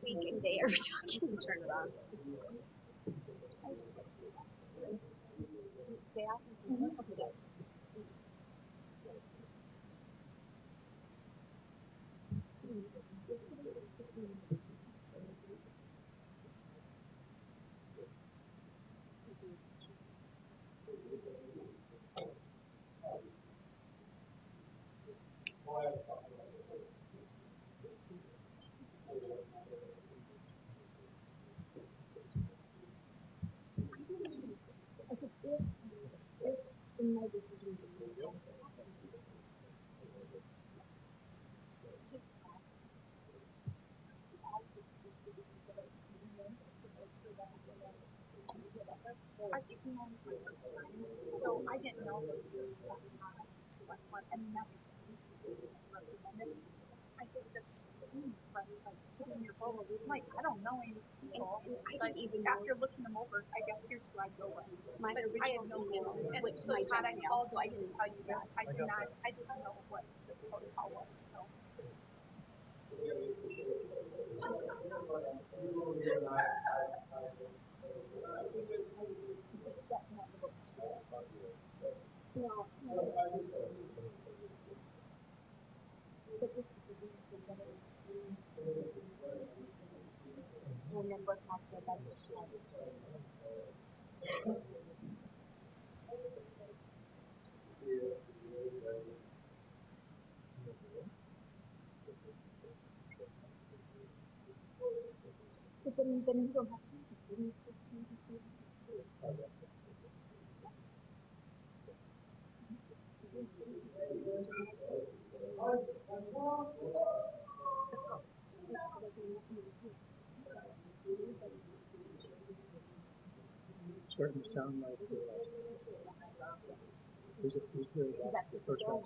week and day are we talking? Turn it on. Does it stay off until okay, good. I said, if in my decision, I think mine was my first time, so I didn't know that we just select one. I mean, that makes sense because it's represented. I think this like putting your vote, like I don't know any of these people. And I didn't even after looking them over, I guess here's who I'd go with. My original email, and so Todd, I called so I didn't tell you that. I didn't know what the protocol was. So. No. But this is the thing that it was. And then what past their budget. But then you don't have to do it. You just need to do it. Starting to sound like who's the first one?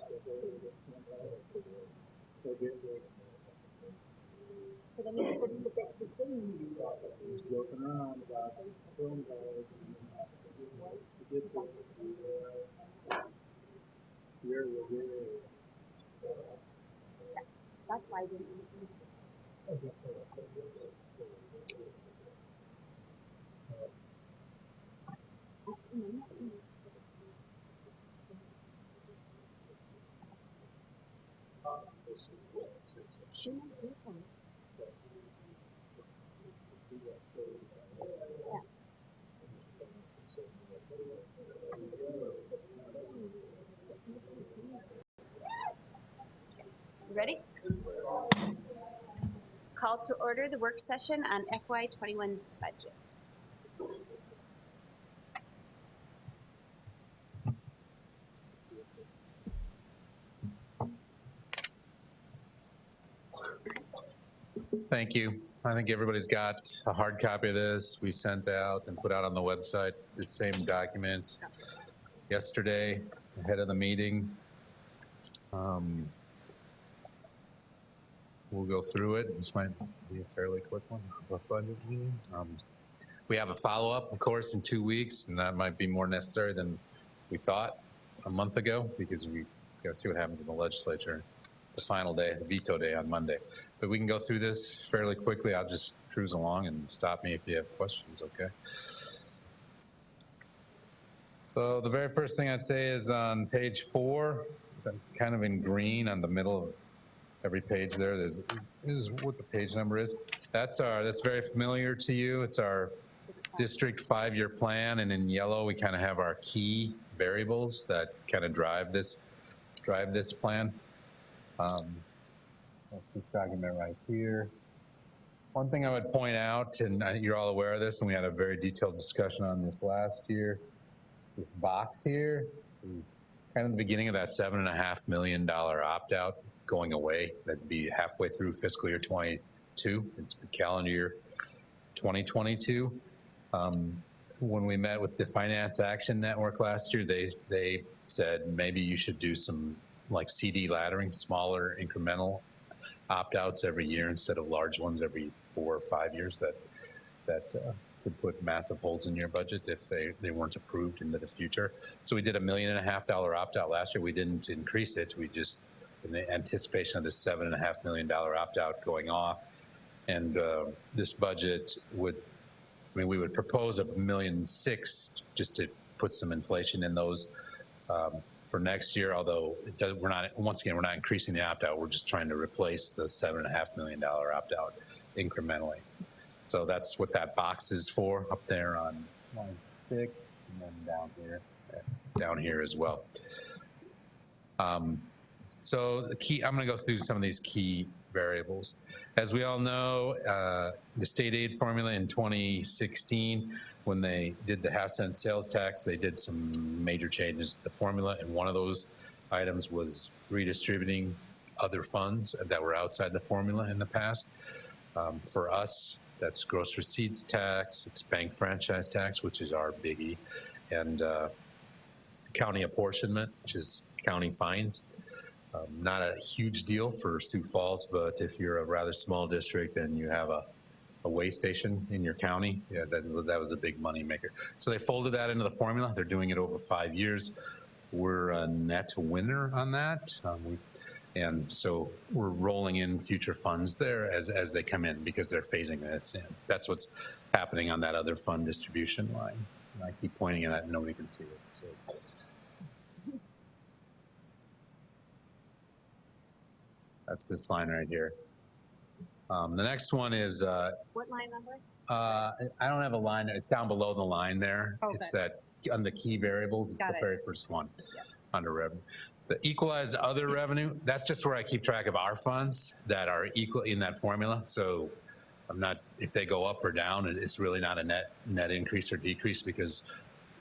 But I mean, the thing he's joking around about film dollars that's why I didn't. She might be telling. Ready? Call to order the work session on FY21 budget. Thank you. I think everybody's got a hard copy of this. We sent out and put out on the website the same document yesterday ahead of the meeting. We'll go through it. This might be a fairly quick one. We have a follow-up, of course, in 2 weeks, and that might be more necessary than we thought a month ago because we got to see what happens in the legislature. The final day, the veto day on Monday. But we can go through this fairly quickly. I'll just cruise along and stop me if you have questions, okay? So the very first thing I'd say is on page 4, kind of in green on the middle of every page there, this is what the page number is. That's very familiar to you. It's our district 5-year plan, and in yellow we kind of have our key variables that kind of drive this plan. That's this document right here. One thing I would point out, and I think you're all aware of this, and we had a very detailed discussion on this last year, this box here is kind of the beginning of that $7.5 million opt-out going away. That'd be halfway through fiscal year 22. It's the calendar year 2022. When we met with the Finance Action Network last year, they said maybe you should do some like CD laddering, smaller incremental opt-outs every year instead of large ones every 4 or 5 years that could put massive holes in your budget if they weren't approved into the future. So we did $1.5 million opt-out last year. We didn't increase it. We just, in the anticipation of this $7.5 million opt-out going off, And this budget would, we would propose $1.6 million just to put some inflation in those for next year, although we're not, once again, we're not increasing the opt-out. We're just trying to replace the $7.5 million opt-out incrementally. So that's what that box is for up there on line 6, and then down here as well. So the key, I'm going to go through some of these key variables. As we all know, the state aid formula in 2016, when they did the half-cent sales tax, they did some major changes to the formula, and one of those items was redistributing other funds that were outside the formula in the past. For us, that's gross receipts tax, it's bank franchise tax, which is our biggie, and county apportionment, which is county fines. Not a huge deal for Sioux Falls, but if you're a rather small district and you have a weigh station in your county, yeah, that was a big money maker. So they folded that into the formula. They're doing it over 5 years. We're a net winner on that. And so we're rolling in future funds there as they come in because they're phasing this in. That's what's happening on that other fund distribution line. And I keep pointing at it and nobody can see it. So. That's this line right here. The next one is... What line number? I don't have a line. It's down below the line there. Okay. It's that on the key variables. It's Got the it. very first one Yep. under revenue. The equalized other revenue, that's just where I keep track of our funds that are equal in that formula. So I'm not, if they go up or down, it's really not a net increase or decrease because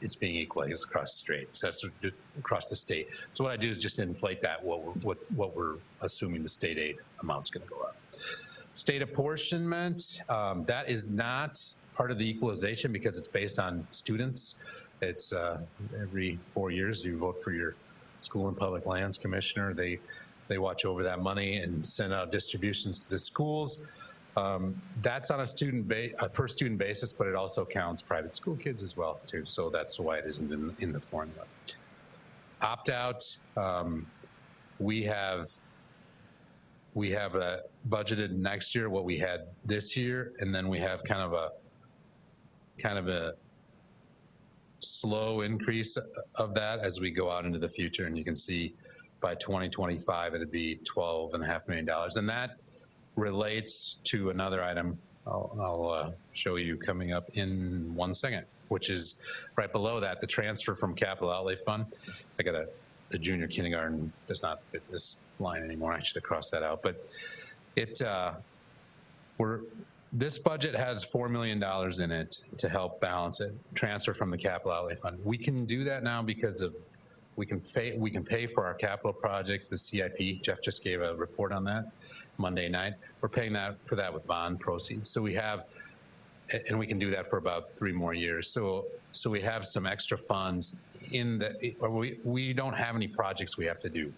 it's being equalized across the state. So that's across the state. So what I do is just inflate that what we're assuming the state aid amount's going to go up. State apportionment, that is not part of the equalization because it's based on students. It's every 4 years you vote for your school and public lands commissioner. They watch over that money and send out distributions to the schools. That's on a per student basis, but it also counts private school kids as well too. So that's why it isn't in the formula. Opt-out, we have budgeted next year what we had this year, and then we have kind of a slow increase of that as we go out into the future. And you can see by 2025 it'd be $12.5 million, and that relates to another item I'll show you coming up in 1 second, which is right below that, the transfer from capital outlay fund. I got the junior kindergarten does not fit this line anymore. I should have crossed that out, but this budget has $4 million in it to help balance it, transfer from the capital outlay fund. We can do that now because of we can pay for our capital projects, the CIP. Jeff just gave a report on that Monday night. We're paying for that with bond proceeds. So we have, and we can do that for about 3 more years. So we have some extra funds in the, or we don't have any projects we have to do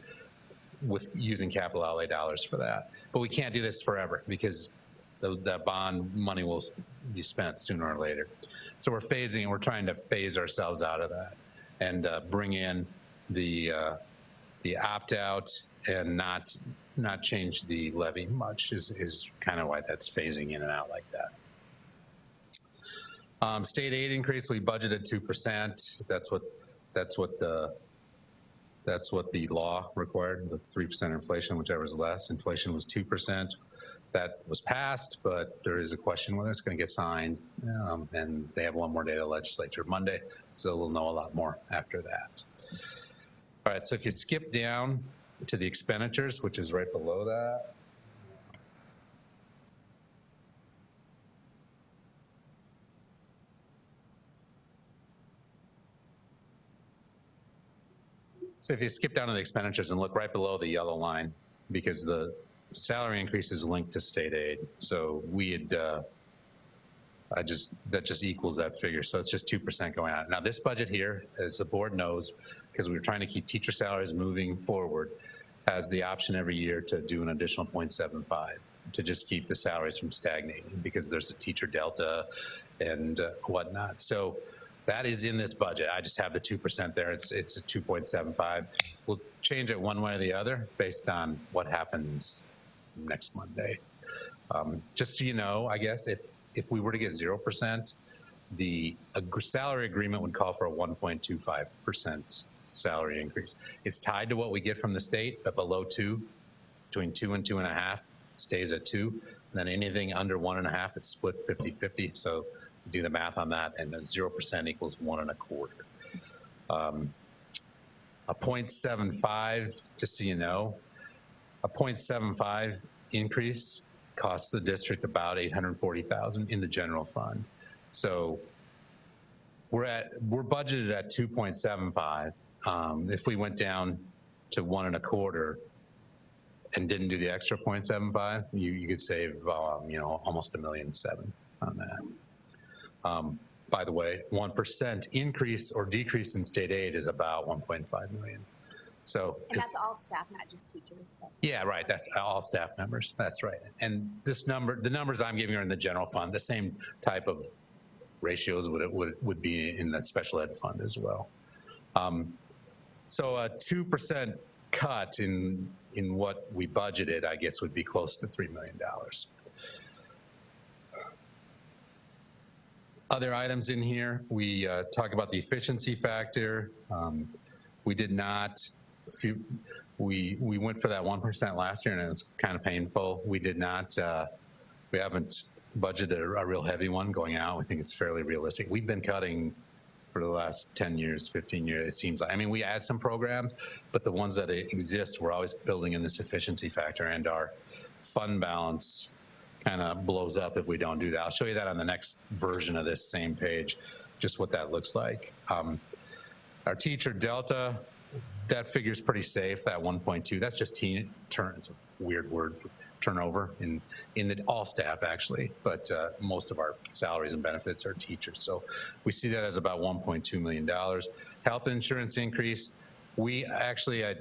with using capital outlay dollars for that. But we can't do this forever because the bond money will be spent sooner or later. So we're trying to phase ourselves out of that and bring in the opt-out and not change the levy much is kind of why that's phasing in and out like that. State aid increase, we budgeted 2%. That's what the law required, with 3% inflation, whichever is less. Inflation was 2%. That was passed, but there is a question whether it's going to get signed, and they have one more day of the legislature Monday, so we'll know a lot more after that. All right, so if you skip down to the expenditures, which is right below that. So if you skip down to the expenditures and look right below the yellow line, because the salary increase is linked to state aid. So we had, that just equals that figure. So it's just 2% going on. Now this budget here, as the board knows, because we were trying to keep teacher salaries moving forward, has the option every year to do an additional 0.75 to just keep the salaries from stagnating because there's a teacher delta and whatnot. So that is in this budget. I just have the 2% there. It's a 2.75. We'll change it one way or the other based on what happens next Monday. Just so you know, I guess if we were to get 0%, the salary agreement would call for a 1.25% salary increase. It's tied to what we get from the state, but below 2, between 2 and 2.5, it stays at 2. And then anything under 1.5, it's split 50-50. So do the math on that, and then 0% equals 1.25. A 0.75, just so you know, a 0.75 increase costs the district about $840,000 in the general fund. So we're budgeted at 2.75. If we went down to 1.25 and didn't do the extra 0.75, you could save almost $1.7 million on that. By the way, 1% increase or decrease in state aid is about $1.5 million. So that's all staff, not just teachers. Yeah, right. That's all staff members. That's right. And the numbers I'm giving are in the general fund. The same type of ratios would be in the special ed fund as well. So a 2% cut in what we budgeted, I guess, would be close to $3 million. Other items in here, we talk about the efficiency factor. We did not, we went for that 1% last year, and it was kind of painful. We did not, we haven't budgeted a real heavy one going out. We think it's fairly realistic. We've been cutting for the last 10 years, 15 years, it seems like. I mean, we add some programs, but the ones that exist, we're always building in this efficiency factor, and our fund balance kind of blows up if we don't do that. I'll show you that on the next version of this same page, just what that looks like. Our teacher delta, that figure's pretty safe, that 1.2. That's just it's a weird word for turnover in the all staff actually, but most of our salaries and benefits are teachers. So we see that as about $1.2 million. Health insurance increase, we actually, I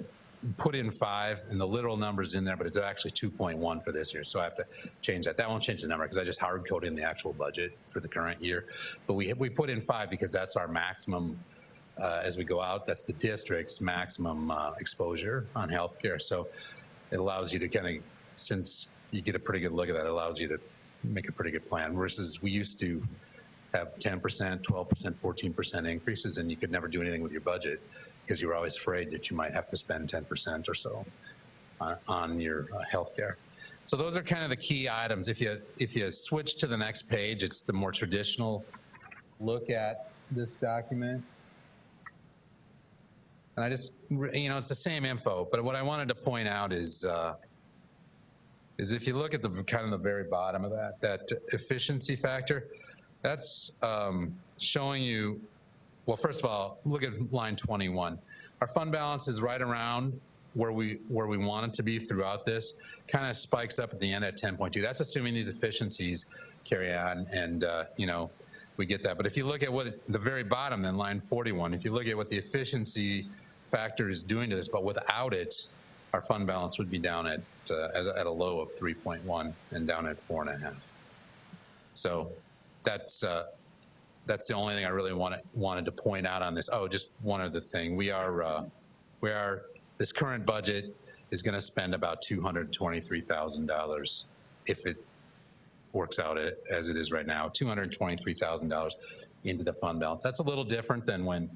put in 5 and the literal number's in there, but it's actually 2.1 for this year. So I have to change that. That won't change the number because I just hard coded in the actual budget for the current year. But we put in 5 because that's our maximum as we go out. That's the district's maximum exposure on healthcare. So it allows you to kind of, since you get a pretty good look at that, it allows you to make a pretty good plan versus we used to have 10%, 12%, 14% increases, and you could never do anything with your budget because you were always afraid that you might have to spend 10% or so on your healthcare. So those are kind of the key items. If you switch to the next page, it's the more traditional look at this document. And I just, it's the same info, but what I wanted to point out is if you look at the kind of the very bottom of that efficiency factor, that's showing you, well, first of all, look at line 21. Our fund balance is right around where we want it to be throughout this, kind of spikes up at the end at 10.2. That's assuming these efficiencies carry on and, we get that. But if you look at what the very bottom, then line 41, if you look at what the efficiency factor is doing to this, but without it, our fund balance would be down at a low of 3.1 and down at 4.5. So that's the only thing I really wanted to point out on this. Oh, just one other thing. This current budget is going to spend about $223,000 if it works out as it is right now, $223,000 into the fund balance. That's a little different than when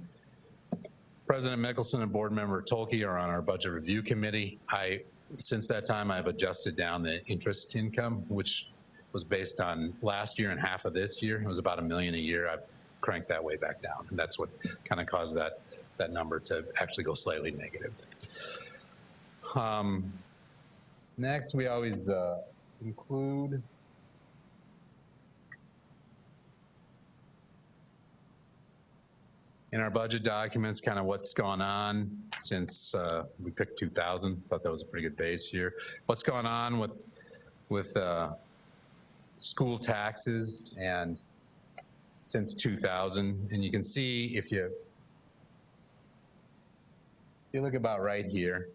President Mickelson and Board Member Tolke are on our budget review committee. Since that time, I've adjusted down the interest income, which was based on last year and half of this year. It was about $1 million a year. I've cranked that way back down, and that's what kind of caused that number to actually go slightly negative. Next, we always include in our budget documents kind of what's gone on since we picked 2000. Thought that was a pretty good base year. What's gone on with school taxes and since 2000, and you can see if you look about right here.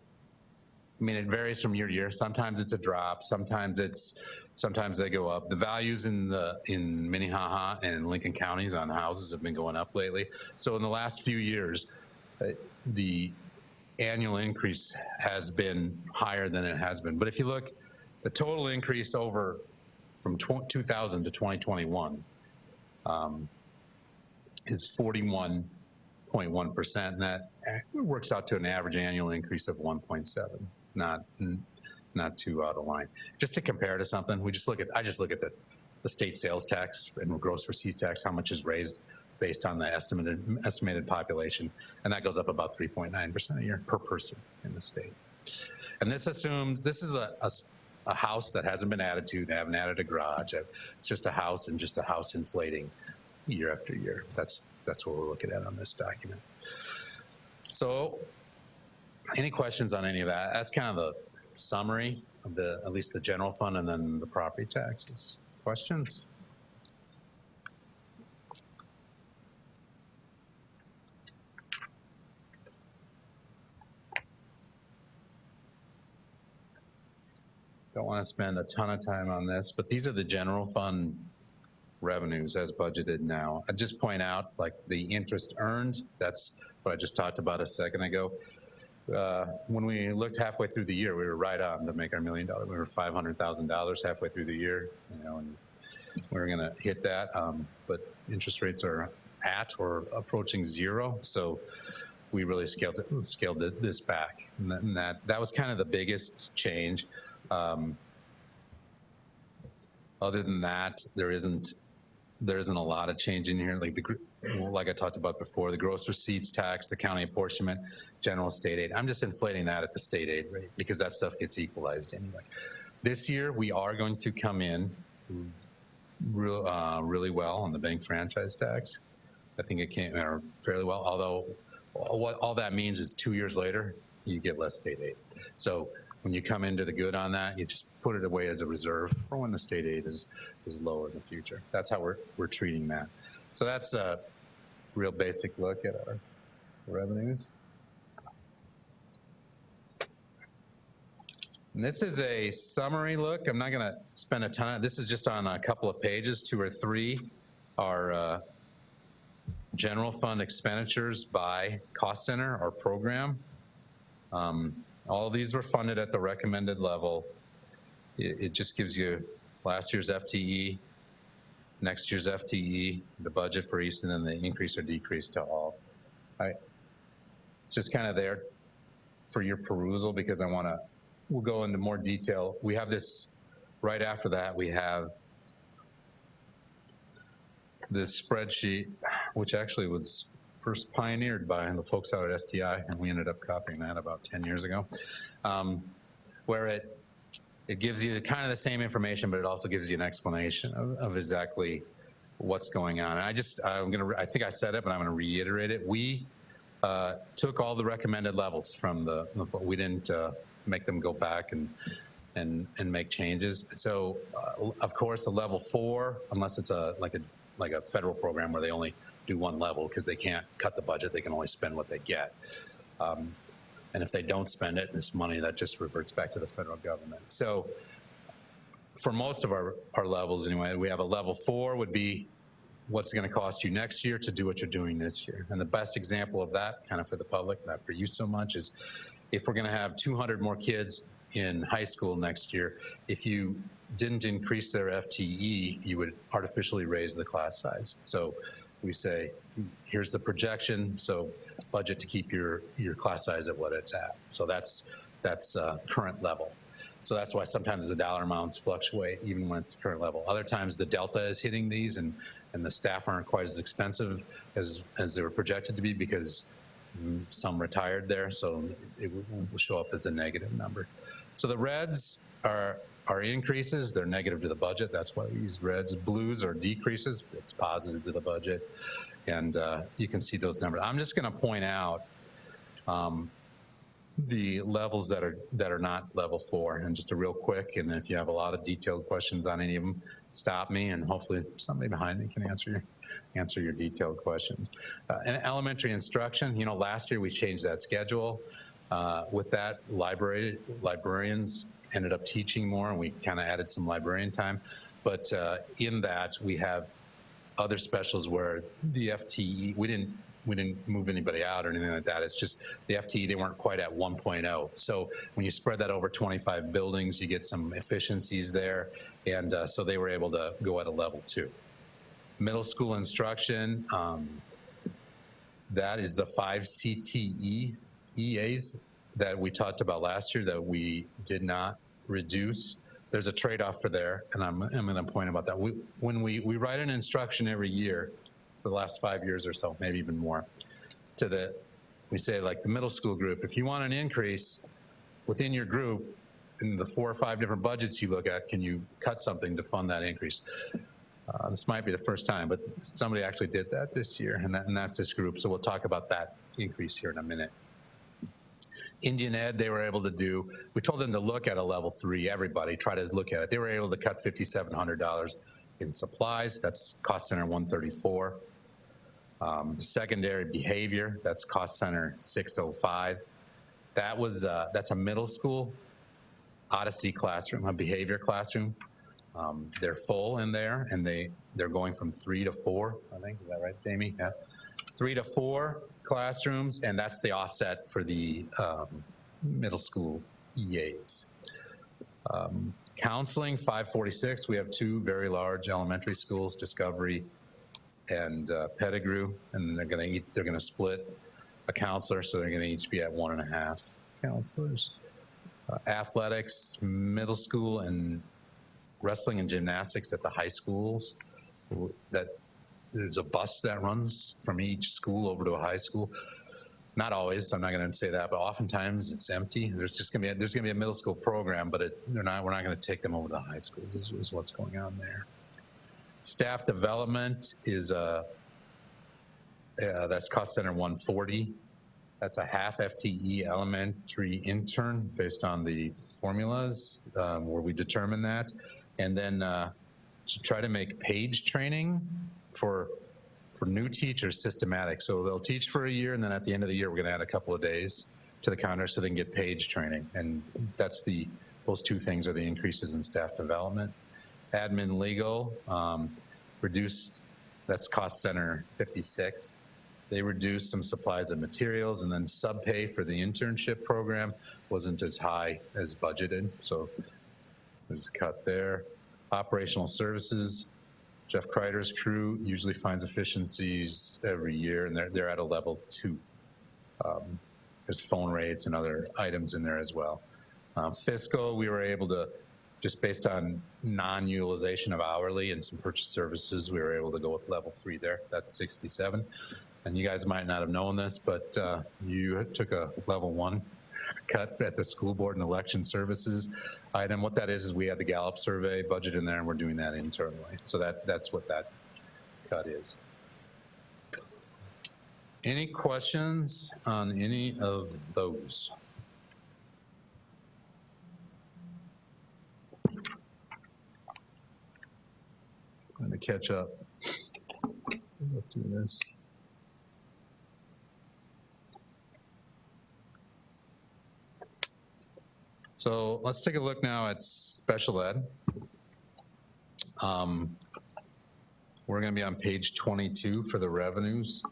I mean, it varies from year to year. Sometimes it's a drop. Sometimes they go up. The values in Minnehaha and Lincoln counties on houses have been going up lately. So in the last few years, the annual increase has been higher than it has been. But if you look, the total increase over from 2000 to 2021 is 41.1%, and that works out to an average annual increase of 1.7, not too out of line. Just to compare to something, I just look at the state sales tax and gross receipts tax, how much is raised based on the estimated population, and that goes up about 3.9% a year per person in the state. And this assumes, this is a house that hasn't been added to, they haven't added a garage, it's just a house and just a house inflating year after year. That's what we're looking at on this document. So any questions on any of that? That's kind of the summary of at least the general fund and then the property taxes. Questions? Don't want to spend a ton of time on this, but these are the general fund revenues as budgeted now. I just point out, like, the interest earned, that's what I just talked about a second ago. When we looked halfway through the year, we were right on to make our $1 million. We were $500,000 halfway through the year, and we were going to hit that. But interest rates are at or approaching zero, so we really scaled this back, and that was kind of the biggest change. Other than that, there isn't a lot of change in here. Like I talked about before, the gross receipts tax, the county apportionment, general state aid. I'm just inflating that at the state aid rate because that stuff gets equalized anyway. This year, we are going to come in really well on the bank franchise tax. I think it came out fairly well, although what all that means is 2 years later, you get less state aid. So when you come into the good on that, you just put it away as a reserve for when the state aid is lower in the future. That's how we're treating that. So that's a real basic look at our revenues. And this is a summary look. I'm not going to spend a ton of this. Is just on a couple of pages, 2 or 3. Our general fund expenditures by cost center or program. All of these were funded at the recommended level. It just gives you last year's FTE, next year's FTE, the budget for each, and then the increase or decrease to all. It's just kind of there for your perusal because we'll go into more detail. We have this, right after that, we have this spreadsheet, which actually was first pioneered by the folks out at STI, and we ended up copying that about 10 years ago, where it gives you kind of the same information, but it also gives you an explanation of exactly what's going on. And I think I said it, but I'm gonna reiterate it. We took all the recommended levels from we didn't make them go back and make changes. So of course, the level 4, unless it's like a federal program where they only do one level because they can't cut the budget, they can only spend what they get. And if they don't spend it, it's money that just reverts back to the federal government. So for most of our levels anyway, we have a level 4 would be what's it going to cost you next year to do what you're doing this year. And the best example of that, kind of for the public, not for you so much, is if we're going to have 200 more kids in high school next year, if you didn't increase their FTE, you would artificially raise the class size. So we say, here's the projection, so budget to keep your class size at what it's at. So that's current level. So that's why sometimes the dollar amounts fluctuate even when it's the current level. Other times the delta is hitting these and the staff aren't quite as expensive as they were projected to be because some retired there, so it will show up as a negative number. So the reds are increases, they're negative to the budget. That's why we use reds. Blues are decreases, it's positive to the budget. And you can see those numbers. I'm just gonna point out the levels that are not level 4, and just a real quick, and if you have a lot of detailed questions on any of them, stop me and hopefully somebody behind me can answer your detailed questions. And elementary instruction, last year we changed that schedule. With that, librarians ended up teaching more, and we kind of added some librarian time. But in that, we have other specials where the FTE, we didn't didn't move anybody out or anything like that. It's just the FTE, they weren't quite at 1.0. So when you spread that over 25 buildings, you get some efficiencies there. And so they were able to go at a level 2. Middle school instruction, that is the 5 CTE EAs that we talked about last year that we did not reduce. There's a trade-off for there, and I'm going to point about that. When we write an instruction every year for the last 5 years or so, maybe even more, we say like the middle school group, if you want an increase within your group in the 4 or 5 different budgets you look at, can you cut something to fund that increase? This might be the first time, but somebody actually did that this year, and that's this group. So we'll talk about that increase here in a minute. Indian Ed, they were able to do, we told them to look at a level 3, everybody, try to look at it. They were able to cut $5,700 in supplies, that's cost center 134. Secondary behavior, that's cost center 605. That's a middle school Odyssey classroom, a behavior classroom. They're full in there, and they're going from 3 to 4, I think, is that right, Jamie? Yeah. 3 to 4 classrooms, and that's the offset for the middle school EAs. Counseling, 546. We have 2 very large elementary schools, Discovery and Pettigrew, and they're going to split a counselor, so they're going to each be at 1.5 counselors. Athletics, middle school, and wrestling and gymnastics at the high schools. That there's a bus that runs from each school over to a high school. Not always, I'm not going to say that, but oftentimes it's empty. There's going to be a middle school program, but we're not going to take them over to the high schools. Is what's going on there. Staff development is that's cost center 140. That's a half FTE elementary intern based on the formulas where we determine that, and then to try to make page training for new teachers systematic. So they'll teach for a year, and then at the end of the year, we're going to add a couple of days to the calendar so they can get page training. And those 2 things are the increases in staff development. Admin legal, reduced, that's cost center 56. They reduced some supplies and materials, and then subpay for the internship program wasn't as high as budgeted. So there's a cut there. Operational services, Jeff Kreider's crew usually finds efficiencies every year, and they're at a level 2. There's phone rates and other items in there as well. Fiscal, we were able to, just based on non-utilization of hourly and some purchase services, we were able to go with level 3 there. That's 67. And you guys might not have known this, but you took a level 1 cut at the school board and election services item. What that is we had the Gallup survey budget in there, and we're doing that internally. So that's what that cut is. Any questions on any of those? I'm going to catch up. Let's go through this. So let's take a look now at special ed. We're going to be on page 22 for the revenues.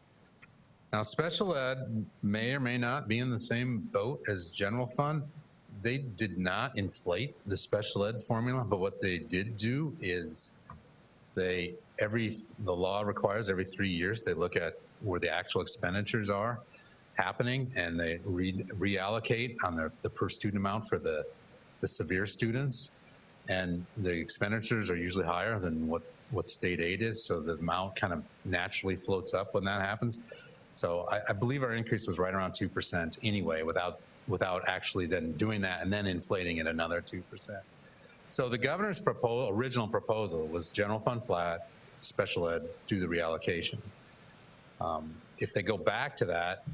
Now, special ed may or may not be in the same boat as general fund. They did not inflate the special ed formula, but what they did do is the law requires every 3 years they look at where the actual expenditures are happening, and they reallocate on the per student amount for the severe students, and the expenditures are usually higher than what state aid is, so the amount kind of naturally floats up when that happens. So I believe our increase was right around 2% anyway, without actually then doing that and then inflating it another 2%. So the governor's original proposal was general fund flat, special ed, do the reallocation. If they go back to that,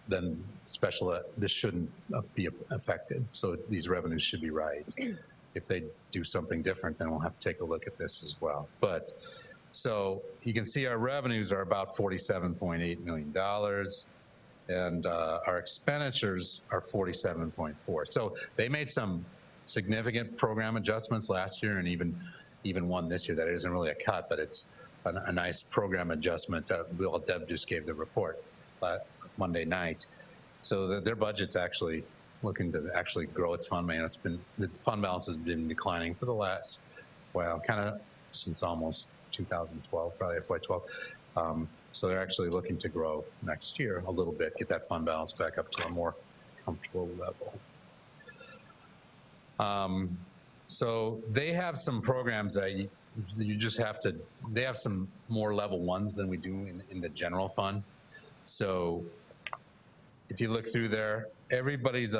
then special ed, this shouldn't be affected. So these revenues should be right. If they do something different, then we'll have to take a look at this as well. But so you can see our revenues are about $47.8 million, and our expenditures are 47.4. So they made some significant program adjustments last year, and even one this year that isn't really a cut, but it's a nice program adjustment. Deb just gave the report. Monday night. So their budget's actually looking to actually grow its fund balance. The fund balance has been declining for the last, well, kind of since almost 2012, probably FY12. So they're actually looking to grow next year a little bit, get that fund balance back up to a more comfortable level. So they have some programs that you just have to, they have some more level ones than we do in the general fund. So if you look through there, everybody's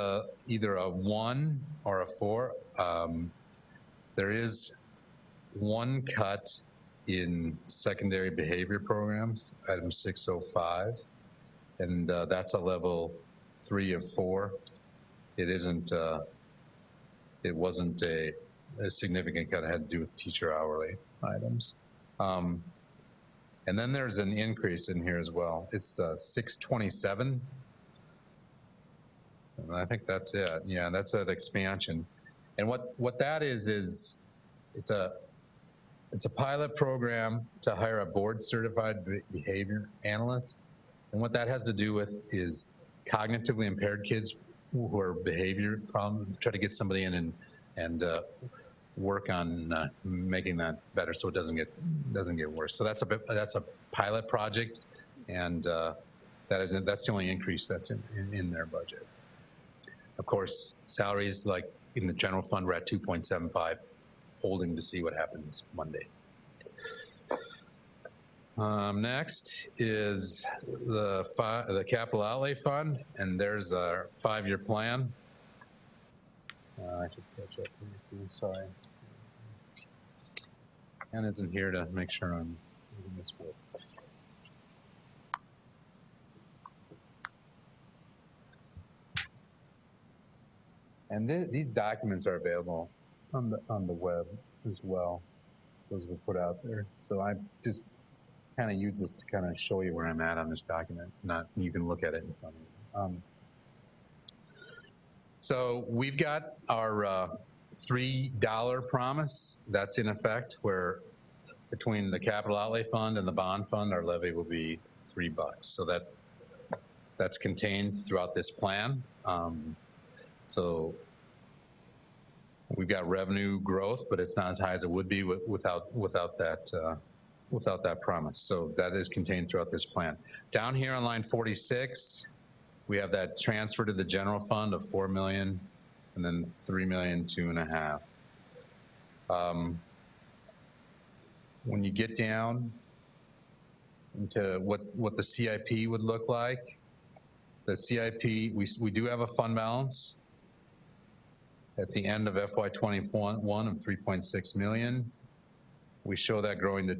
either a 1 or a 4. There is one cut in secondary behavior programs, item 605, and that's a level 3 of 4. It isn't, it wasn't a significant cut. It had to do with teacher hourly items. And then there's an increase in here as well. It's 627. And I think that's it. Yeah, that's an expansion. And what that is it's a pilot program to hire a board certified behavior analyst. And what that has to do with is cognitively impaired kids who are behavior problems, try to get somebody in and work on making that better so it doesn't get worse. So that's a pilot project, and that's the only increase that's in their budget. Of course, salaries, like in the general fund, we're at 2.75, holding to see what happens Monday. Next is the capital outlay fund, and there's our 5-year plan. I should catch up here too, sorry. Ann isn't here to make sure I'm moving this way. And these documents are available on the web as well. Those were put out there. So I just kind of use this to kind of show you where I'm at on this document. You can look at it in front of you. So we've got our $3 promise that's in effect, where between the capital outlay fund and the bond fund, our levy will be $3. So that's contained throughout this plan. So we've got revenue growth, but it's not as high as it would be without that promise. So that is contained throughout this plan. Down here on line 46, we have that transfer to the general fund of $4 million, and then $3 million, 2.5. When you get down into what the CIP would look like, the CIP, we do have a fund balance at the end of FY21 of 3.6 million. We show that growing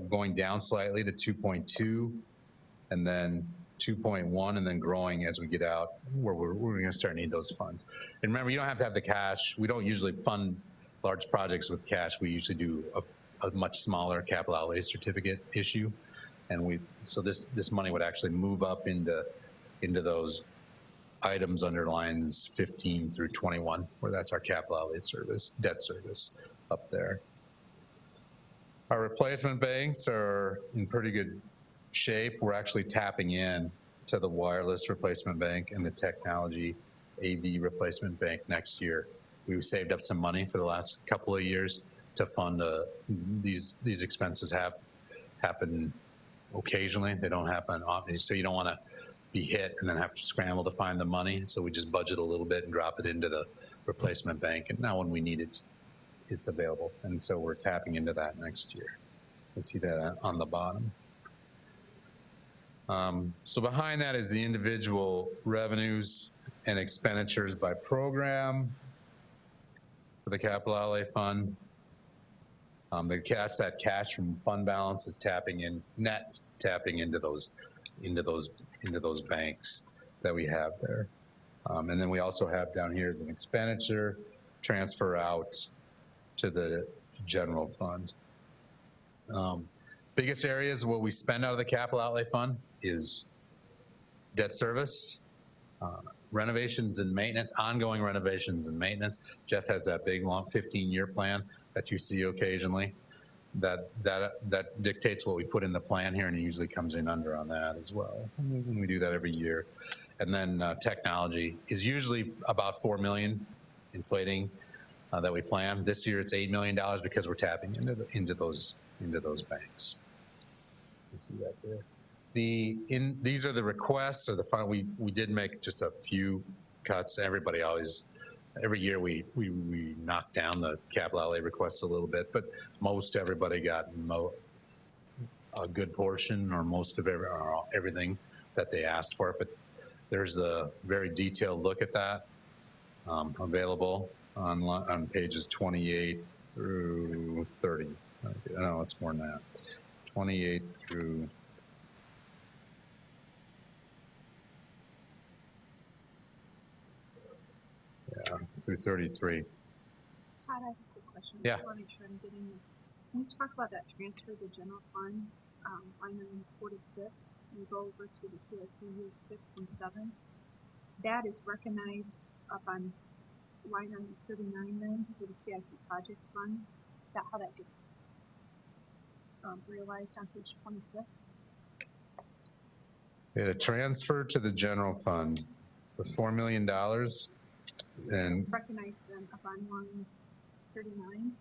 going down slightly to 2.2, and then 2.1, and then growing as we get out, where we're going to start need those funds. And remember, you don't have to have the cash. We don't usually fund large projects with cash. We usually do a much smaller capital outlay certificate issue, and so this money would actually move up into those items under lines 15 through 21, where that's our capital outlay service, debt service up there. Our replacement banks are in pretty good shape. We're actually tapping in to the wireless replacement bank and the technology AV replacement bank next year. We've saved up some money for the last couple of years to fund these expenses. Happen occasionally. They don't happen often. So you don't want to be hit and then have to scramble to find the money. So we just budget a little bit and drop it into the replacement bank. And now when we need it, it's available. And so we're tapping into that next year. You see that on the bottom. So behind that is the individual revenues and expenditures by program for the capital outlay fund. That cash from fund balance is tapping into those banks that we have there. And then we also have down here as an expenditure transfer out to the general fund. Biggest areas where we spend out of the capital outlay fund is debt service, renovations and maintenance, ongoing renovations and maintenance. Jeff has that big long 15-year plan that you see occasionally. that dictates what we put in the plan here, and it usually comes in under on that as well. And we do that every year. And then technology is usually about 4 million inflating that we plan. This year it's $8 million because we're tapping into those banks. You see that there. These are the requests or the fund. We did make just a few cuts. Everybody always, every year we knock down the capital outlay requests a little bit, but most everybody got a good portion or most of everything that they asked for. But there's a very detailed look at that available on pages 28 through 30. No, it's more than that. 28 through through 33. Todd, I have a quick question. Yeah. I just want to make sure I'm getting this. When you talk about that transfer to the general fund, line item 46, you go over to the CIP years 6 and 7. That is recognized up on line item 39 then for the CIP projects fund. Is that how that gets realized on page 26? Yeah, the transfer to the general fund, the $4 million, and Recognize them up on line 39.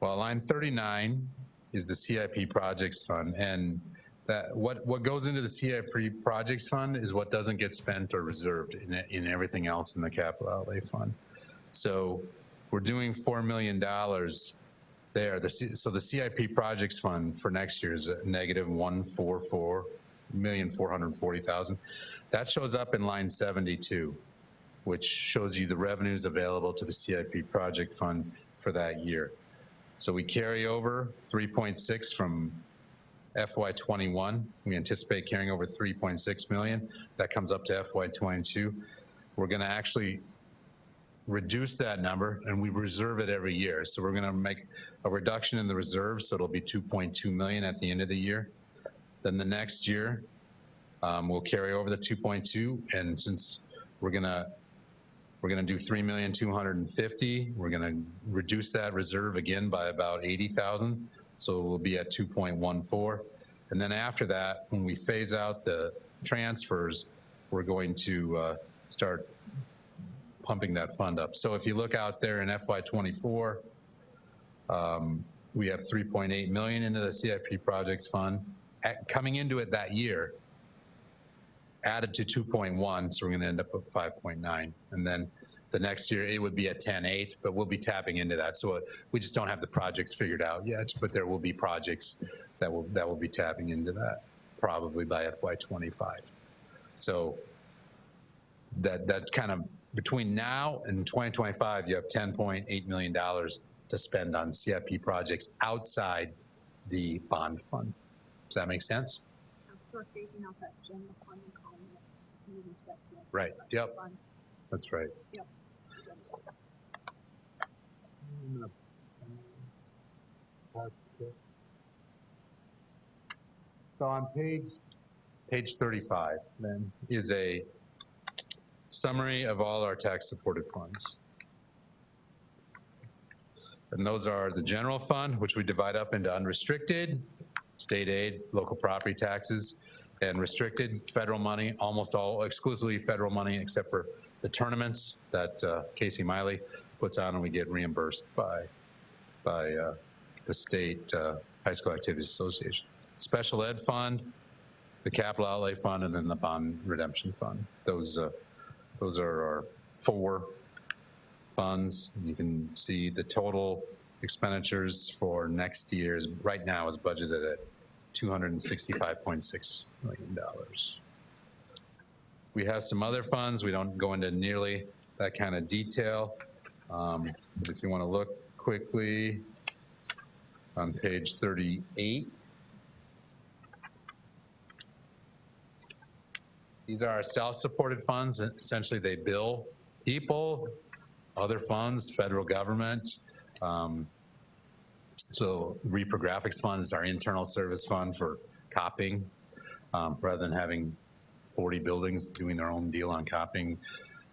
well, line 39 is the CIP projects fund, and that what goes into the CIP projects fund is what doesn't get spent or reserved in everything else in the capital outlay fund. So we're doing $4 million there. So the CIP projects fund for next year is a negative $144,440,000. That shows up in line 72, which shows you the revenues available to the CIP project fund for that year. So we carry over 3.6 from FY21. We anticipate carrying over 3.6 million. That comes up to FY22. We're going to actually reduce that number, and we reserve it every year. So we're going to make a reduction in the reserve, so it'll be 2.2 million at the end of the year. Then the next year, we'll carry over the 2.2, and since we're going to do 3,250,000. We're going to reduce that reserve again by about 80,000. So we'll be at 2.14. And then after that, when we phase out the transfers, we're going to start pumping that fund up. So if you look out there in FY24, we have 3.8 million into the CIP projects fund. Coming into it that year, added to 2.1, so we're going to end up at 5.9, and then the next year it would be at 10.8, but we'll be tapping into that. So we just don't have the projects figured out yet, but there will be projects that will be tapping into that probably by FY25. So that kind of between now and 2025, you have $10.8 million to spend on CIP projects outside the bond fund. Does that make sense? So we're phasing out that general fund and calling it moving to that CIP. Right. Yep. Fund. That's right. Yep. So on page 35 then is a summary of all our tax supported funds. And those are the general fund, which we divide up into unrestricted, state aid, local property taxes, and restricted federal money, almost all exclusively federal money, except for the tournaments that Casey Miley puts on, and we get reimbursed by the state high school activities association. Special ed fund, the capital outlay fund, and then the bond redemption fund. Those are our 4 funds. You can see the total expenditures for next year's right now is budgeted at $265.6 million. We have some other funds. We don't go into nearly that kind of detail. But if you want to look quickly on page 38, these are our self-supported funds. Essentially, they bill people, other funds, federal government. So reprographics fund is our internal service fund for copying, rather than having 40 buildings doing their own deal on copying.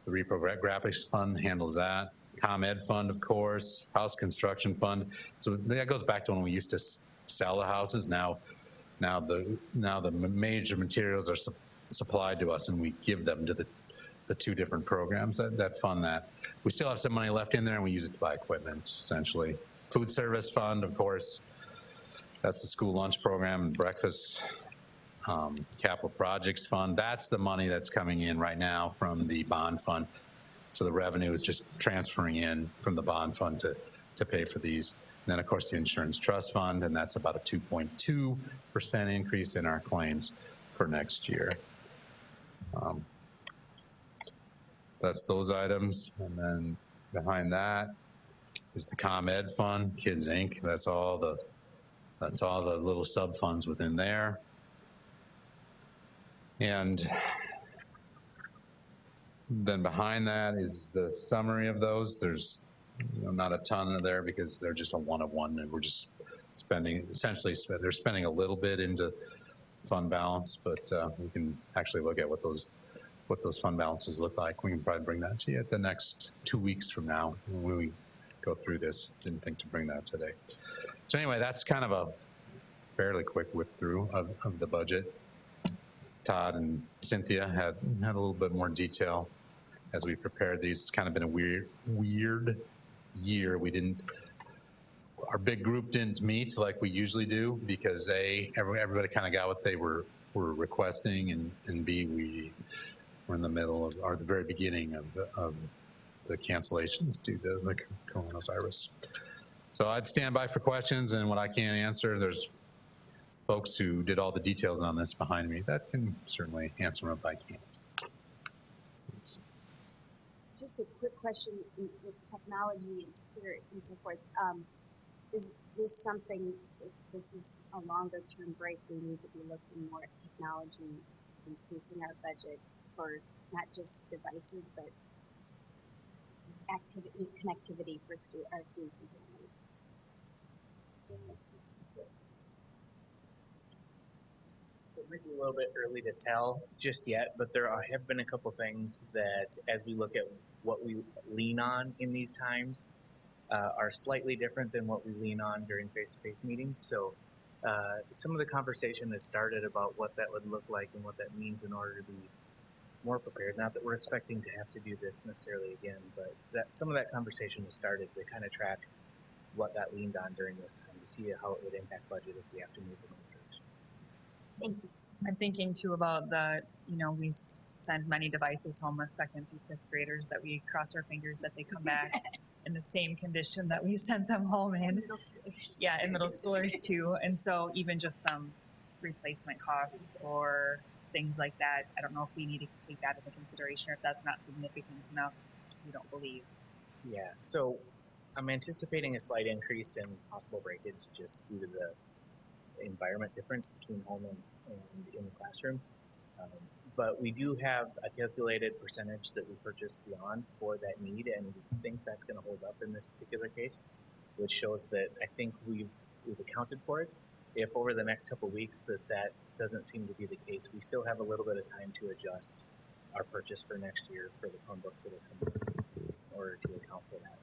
The reprographics fund handles that. ComEd fund, of course, house construction fund. So that goes back to when we used to sell the houses. Now the major materials are supplied to us, and we give them to the two different programs that fund that. We still have some money left in there, and we use it to buy equipment, essentially. Food service fund, of course, that's the school lunch program and breakfast. Capital projects fund, that's the money that's coming in right now from the bond fund. So the revenue is just transferring in from the bond fund to pay for these. And then, of course, the insurance trust fund, and that's about a 2.2% increase in our claims for next year. That's those items. And then behind that is the ComEd fund, Kids Inc. That's all the little sub funds within there. And then behind that is the summary of those. There's not a ton in there because they're just a one of one, and we're just spending, essentially they're spending a little bit into fund balance, but we can actually look at what those fund balances look like. We can probably bring that to you at the next 2 weeks from now when we go through this. Didn't think to bring that today. So anyway, that's kind of a fairly quick whip through of the budget. Todd and Cynthia had a little bit more detail as we prepared these. It's kind of been a weird year. Our big group didn't meet like we usually do because everybody kind of got what they were requesting, and B, we were in the middle of, or the very beginning of the cancellations due to the coronavirus. So I'd stand by for questions, and what I can't answer, there's folks who did all the details on this behind me that can certainly answer them if I can't. Just a quick question with technology here and so forth. Is this something, if this is a longer term break, we need to be looking more at technology, increasing our budget for not just devices, but connectivity for our students and families? It might be a little bit early to tell just yet, but there have been a couple things that, as we look at what we lean on in these times, are slightly different than what we lean on during face-to-face meetings. So some of the conversation has started about what that would look like and what that means in order to be more prepared. Not that we're expecting to have to do this necessarily again, but that some of that conversation has started to kind of track what that leaned on during this time to see how it would impact budget if we have to move in those directions. Thank you. I'm thinking too about the, we send many devices home with 2nd through 5th graders that we cross our fingers that they come back in the same condition that we sent them home in. Middle schoolers. Yeah, and middle schoolers too. And so even just some replacement costs or things like that, I don't know if we need to take that into consideration or if that's not significant enough, we don't believe. Yeah, so I'm anticipating a slight increase in possible breakage just due to the environment difference between home and in the classroom. But we do have a calculated percentage that we purchase beyond for that need, and we think that's going to hold up in this particular case, which shows that I think we've accounted for it. If over the next couple of weeks that doesn't seem to be the case, we still have a little bit of time to adjust our purchase for next year for the Chromebooks that will come in order to account for that.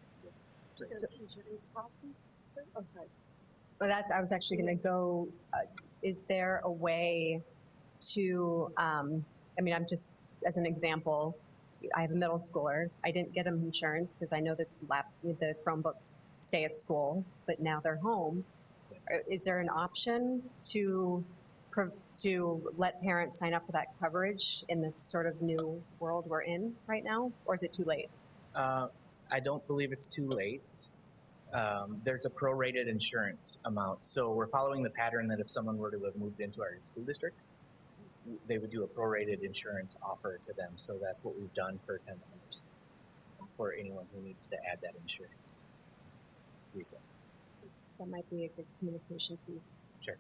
Those insurance policies? Oh, sorry. Well, I was actually going to go, is there a way to, I'm just, as an example, I have a middle schooler. I didn't get them insurance because I know that the Chromebooks stay at school, but now they're home. Yes. Is there an option to let parents sign up for that coverage in this sort of new world we're in right now, or is it too late? I don't believe it's too late. There's a prorated insurance amount. So we're following the pattern that if someone were to have moved into our school district, they would do a prorated insurance offer to them. So that's what we've done for 10 members for anyone who needs to add that insurance. Lisa. That might be a good communication piece. Sure.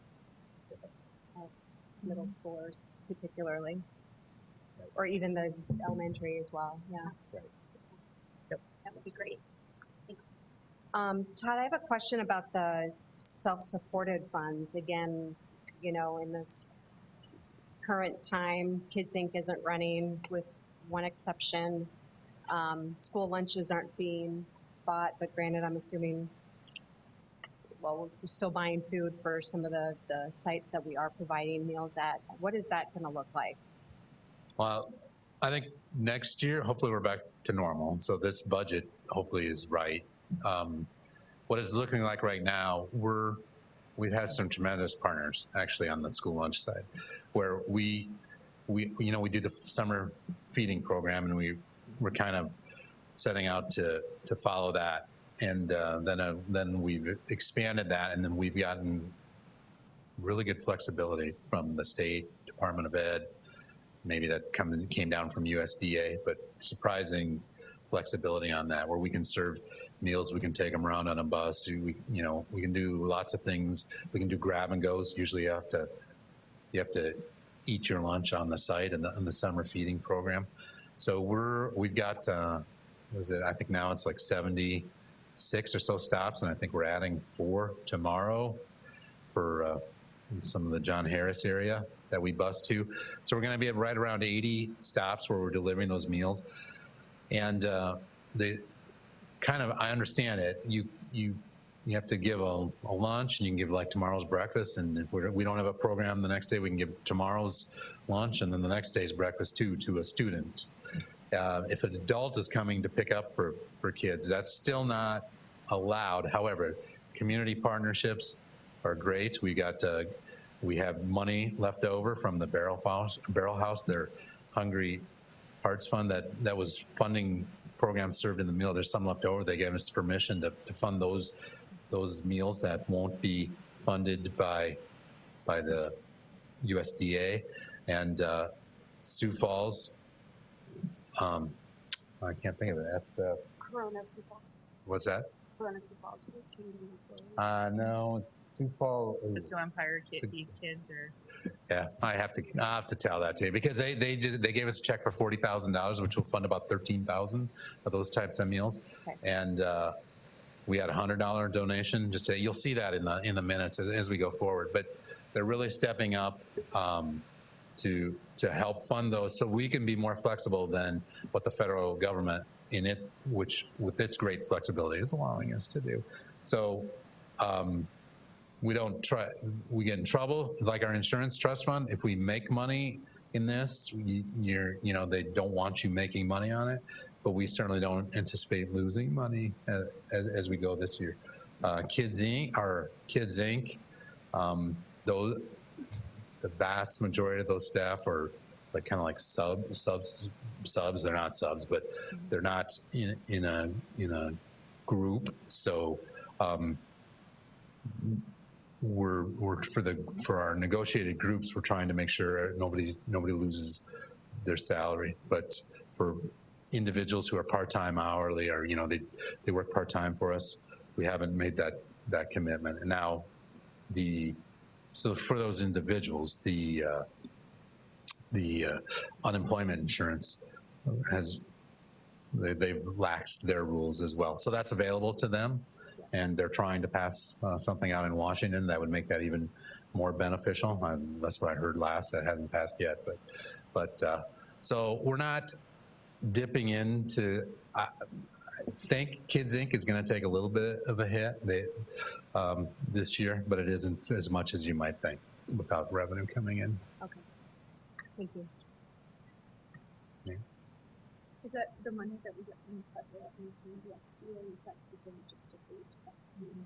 To middle schoolers, particularly, right. Or even the elementary as well. Yeah. Right. Yep. That would be great. Todd, I have a question about the self-supported funds. Again, in this current time, Kids Inc. isn't running with one exception. School lunches aren't being bought, but granted, I'm assuming, well, we're still buying food for some of the sites that we are providing meals at. What is that going to look like? Well, I think next year, hopefully we're back to normal. So this budget hopefully is right. What it's looking like right now, we've had some tremendous partners actually on the school lunch side, where we do the summer feeding program, and we're kind of setting out to follow that, and then we've expanded that, and then we've gotten really good flexibility from the state Department of Ed. Maybe that came down from USDA, but surprising flexibility on that, where we can serve meals, we can take them around on a bus, we can do lots of things. We can do grab and goes. Usually you have to eat your lunch on the site in the summer feeding program. So we've got I think now it's like 76 or so stops, and I think we're adding 4 tomorrow for some of the John Harris area that we bus to. So we're going to be at right around 80 stops where we're delivering those meals. And I understand it. You have to give a lunch, and you can give like tomorrow's breakfast. And if we don't have a program the next day, we can give tomorrow's lunch and then the next day's breakfast too to a student. If an adult is coming to pick up for kids, that's still not allowed. However, community partnerships are great. We have money left over from the Barrel House, their Hungry Hearts Fund that was funding programs served in the meal. There's some left over. They gave us permission to fund those meals that won't be funded by the USDA. And Sioux Falls, I can't think of it. Corona Sioux Falls. What's that? Corona Sioux Falls. No, it's Sioux Falls. The Sioux Empire feeds kids, or Yeah, I have to tell that to you, because they gave us a check for $40,000, which will fund about 13,000 of those types of meals. Okay. And we had a $100 donation. You'll see that in the minutes as we go forward. But they're really stepping up to help fund those, so we can be more flexible than what the federal government which with its great flexibility is allowing us to do. So we get in trouble, like our insurance trust fund. If we make money in this, they don't want you making money on it, but we certainly don't anticipate losing money as we go this year. Kids Inc., the vast majority of those staff are kind of like subs. They're not subs, but they're not in a group. So we're for our negotiated groups, we're trying to make sure nobody loses their salary. But for individuals who are part-time, hourly, or they work part-time for us, we haven't made that commitment. And now so for those individuals, the unemployment insurance they've laxed their rules as well. So that's available to them, and they're trying to pass something out in Washington that would make that even more beneficial. That's what I heard last. That hasn't passed yet, but so we're not dipping into. I think Kids Inc. is going to take a little bit of a hit this year, but it isn't as much as you might think without revenue coming in. Okay. Thank you. Is that the money that we get from the federal and from the USDA, is that specific just to food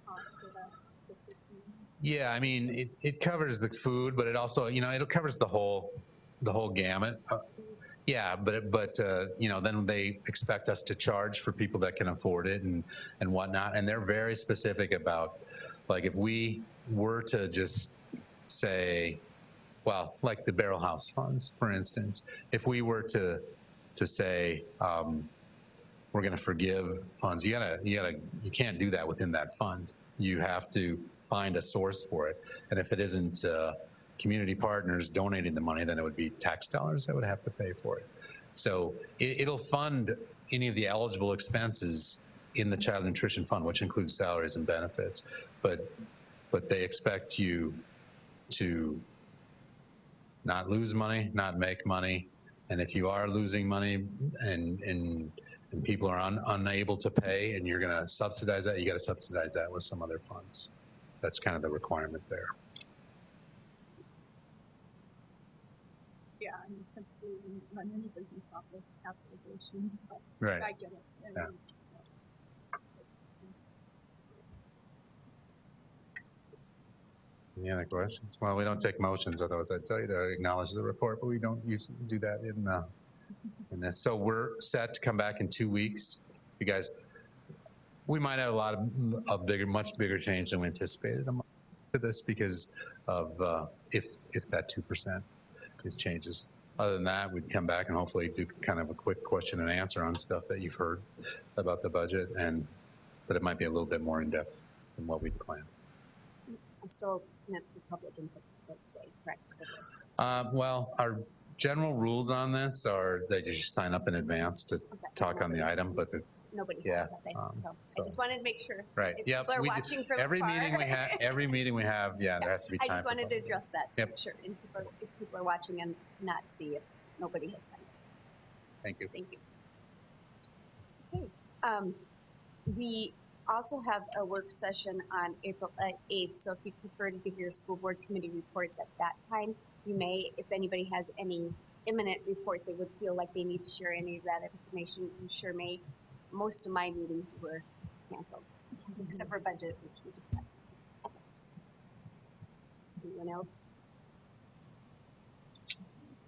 costs, so that the 6 million? Yeah, I mean, it covers the food, but it also, it covers the whole gamut. Yeah, but then they expect us to charge for people that can afford it and whatnot. And they're very specific about, like, if we were to just say, well, like the Barrel House funds, for instance, if we were to say we're going to forgive funds, you can't do that within that fund. You have to find a source for it, and if it isn't community partners donating the money, then it would be tax dollars that would have to pay for it. So it'll fund any of the eligible expenses in the Child Nutrition Fund, which includes salaries and benefits, but they expect you to not lose money, not make money. And if you are losing money and and people are unable to pay and you're going to subsidize that, you got to subsidize that with some other funds. That's kind of the requirement there. Yeah, I mean, principally, we run any business off of capitalization, but Right. I get it. And Yeah. it's, Any other questions? Well, we don't take motions, otherwise I'd tell you to acknowledge the report, but we don't usually do that in this. So we're set to come back in 2 weeks. You guys, we might have a lot of bigger, much bigger change than we anticipated to this because of if that 2% is changes. Other than that, we'd come back and hopefully do kind of a quick question and answer on stuff that you've heard about the budget, but it might be a little bit more in depth than what we'd planned. I still meant the public input today, correct? Well, our general rules on this are that you should sign up in advance to talk on the item, but Nobody Yeah, has nothing, so I so- just wanted to make sure. right. If Yep. people are we do- watching from every afar. meeting we have, yeah, there has to be I time. just for wanted to public. address that to Yep. make sure, and if people are watching and not see if nobody has signed up. Thank you. Thank you. Okay. We also have a work session on April 8th, so if you prefer to give your school board committee reports at that time, you may. If anybody has any imminent report they would feel like they need to share any of that information, you sure may. Most of my meetings were canceled, except for budget, which we just had. So. Anyone else?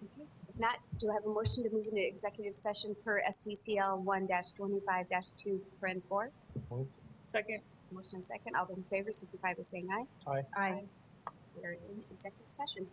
Okay. If not, do I have a motion to move into executive session per SDCL 1-25-2, 4? Second. Motion and second. All those in favor signify by saying aye. Aye. We are in executive session.